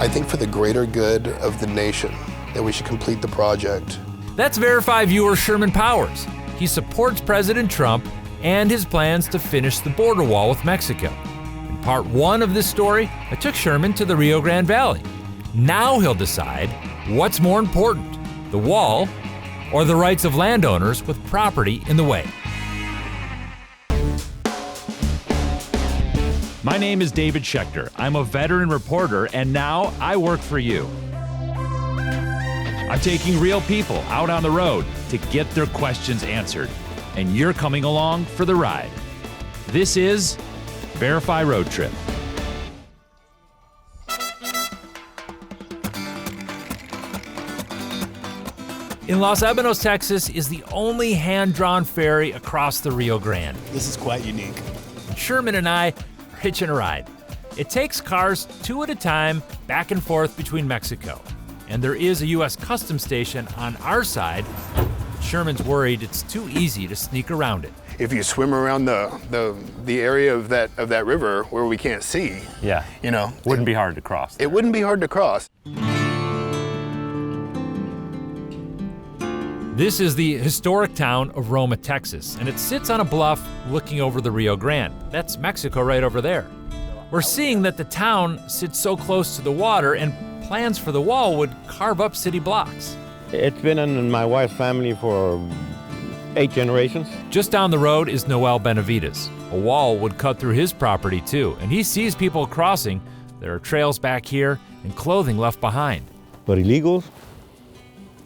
I think for the greater good of the nation that we should complete the project. That's Verify viewer Sherman Powers. He supports President Trump and his plans to finish the border wall with Mexico. In part one of this story, I took Sherman to the Rio Grande Valley. Now he'll decide what's more important, the wall or the rights of landowners with property in the way. My name is David Schechter. I'm a veteran reporter, and now I work for you. I'm taking real people out on the road to get their questions answered, and you're coming along for the ride. This is Verify Road Trip. In Los Alamos, Texas is the only hand-drawn ferry across the Rio Grande. This is quite unique. Sherman and I are hitching a ride. It takes cars two at a time back and forth between Mexico. And there is a U.S. Customs station on our side. Sherman's worried it's too easy to sneak around it. If you swim around the area of that river where we can't see, yeah, you know, wouldn't be hard to cross. It wouldn't be hard to cross. This is the historic town of Roma, Texas, and it sits on a bluff looking over the Rio Grande. That's Mexico right over there. We're seeing that the town sits so close to the water, and plans for the wall would carve up city blocks. It's been in my wife's family for 8 generations. Just down the road is Noel Benavides. A wall would cut through his property too, and he sees people crossing. There are trails back here and clothing left behind. But illegals,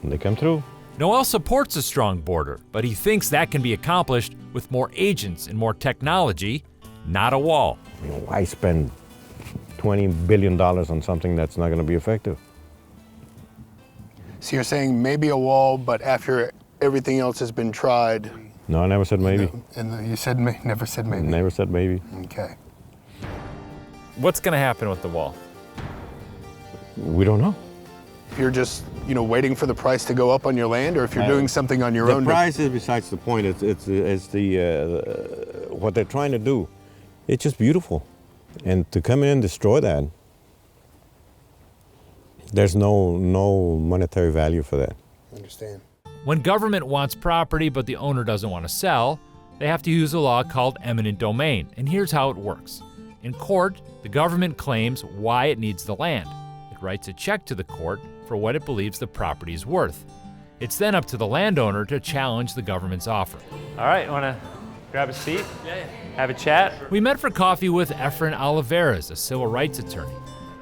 they come through. Noel supports a strong border, but he thinks that can be accomplished with more agents and more technology, not a wall. You know, why spend $20 billion on something that's not going to be effective? So you're saying maybe a wall, but after everything else has been tried? No, I never said maybe. And you said never said maybe? Never said maybe. Okay. What's going to happen with the wall? We don't know. If you're just, you know, waiting for the price to go up on your land, or if you're doing something on your own. The price is besides the point. It's what they're trying to do. It's just beautiful, and to come in and destroy that, there's no monetary value for that. I understand. When government wants property but the owner doesn't want to sell, they have to use a law called eminent domain, and here's how it works. In court, the government claims why it needs the land. It writes a check to the court for what it believes the property is worth. It's then up to the landowner to challenge the government's offer. All right, want to grab a seat? Yeah. Have a chat? We met for coffee with Efren Olivares, a civil rights attorney.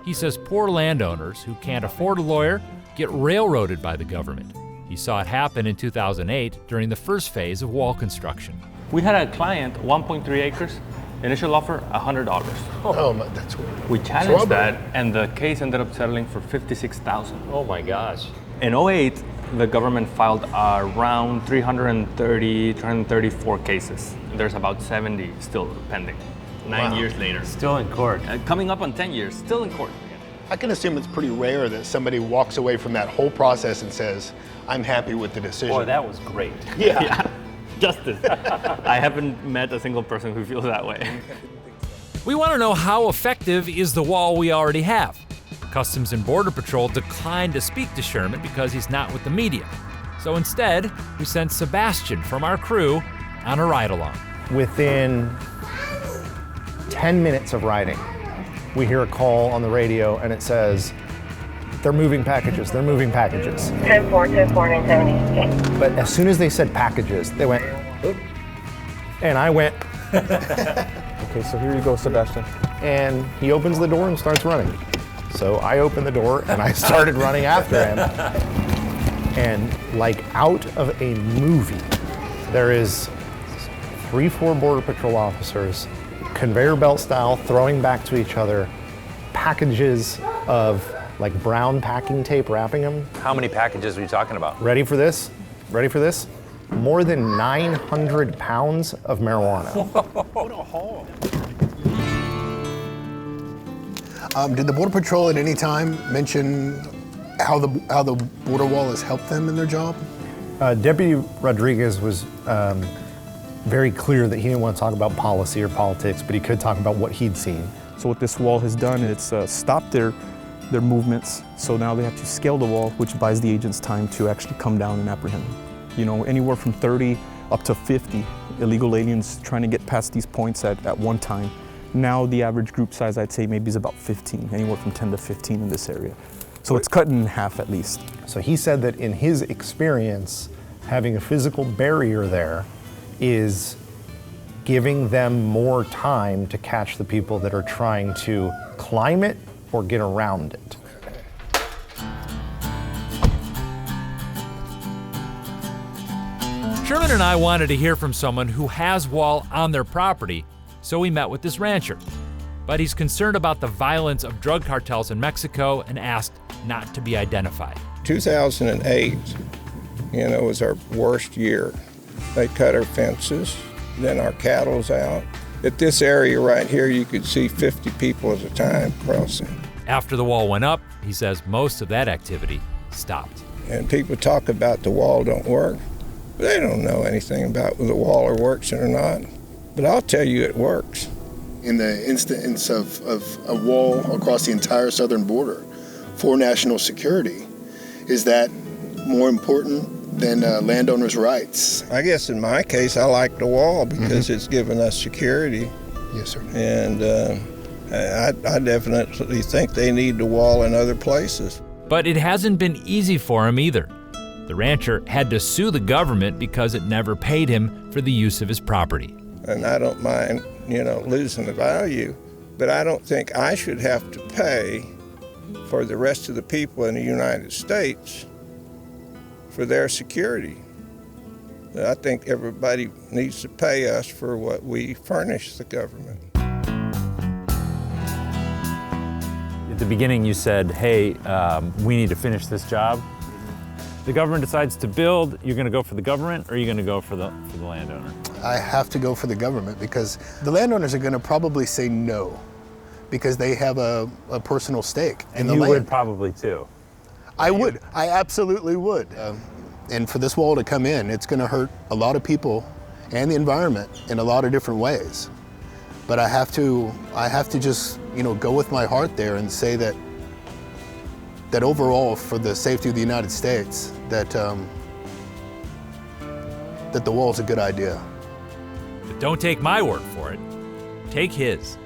He says poor landowners who can't afford a lawyer get railroaded by the government. He saw it happen in 2008 during the first phase of wall construction. We had a client, 1.3 acres, initial offer, $100. Oh, that's weird. We challenged that, and the case ended up settling for $56,000. Oh my gosh. In 2008, the government filed around 334 cases. There's about 70 still pending, 9 years later. Still in court. Coming up on 10 years, still in court. I can assume it's pretty rare that somebody walks away from that whole process and says, I'm happy with the decision. Boy, that was great. Yeah. Justice. I haven't met a single person who feels that way. We want to know how effective is the wall we already have. Customs and Border Patrol declined to speak to Sherman because he's not with the media. So instead, we sent Sebastian from our crew on a ride-along. Within 10 minutes of riding, we hear a call on the radio and it says, they're moving packages, they're moving packages. 10-4, 10-4, 970. But as soon as they said packages, they went, oop. And I went, okay, so here you go, Sebastian. And he opens the door and starts running. So I opened the door and I started running after him. And like out of a movie, there is 3-4 Border Patrol officers, conveyor belt style, throwing back to each other packages of like brown packing tape wrapping them. How many packages are you talking about? Ready for this? Ready for this? More than 900 pounds of marijuana. What a haul. Did the Border Patrol at any time mention how the border wall has helped them in their job? Deputy Rodriguez was very clear that he didn't want to talk about policy or politics, but he could talk about what he'd seen. So what this wall has done, it's stopped their their movements. So now they have to scale the wall, which buys the agents time to actually come down and apprehend them. You know, anywhere from 30 up to 50 illegal aliens trying to get past these points at one time. Now the average group size, I'd say maybe is about 15, anywhere from 10 to 15 in this area. So it's cut in half at least. So he said that in his experience, having a physical barrier there is giving them more time to catch the people that are trying to climb it or get around it. Sherman and I wanted to hear from someone who has wall on their property, so we met with this rancher. But he's concerned about the violence of drug cartels in Mexico and asked not to be identified. 2008, was our worst year. They cut our fences, then our cattle's out. At this area right here, you could see 50 people at a time crossing. After the wall went up, he says most of that activity stopped. And people talk about the wall don't work. They don't know anything about whether the wall works or not. But I'll tell you it works. In the instance of a wall across the entire southern border for national security, is that more important than landowners' rights? I guess in my case, I like the wall because it's given us security. Yes, sir. And I definitely think they need the wall in other places. But it hasn't been easy for him either. The rancher had to sue the government because it never paid him for the use of his property. And I don't mind, losing the value, but I don't think I should have to pay for the rest of the people in the United States for their security. I think everybody needs to pay us for what we furnish the government. At the beginning you said, hey, we need to finish this job. The government decides to build, you're going to go for the government or are you going to go for the landowner? I have to go for the government because the landowners are going to probably say no because they have a personal stake in the land. And you would probably too. I would. I absolutely would. And for this wall to come in, it's going to hurt a lot of people and the environment in a lot of different ways. But I have to just, go with my heart there and say that overall, for the safety of the United States, that the wall is a good idea. But don't take my word for it. Take his.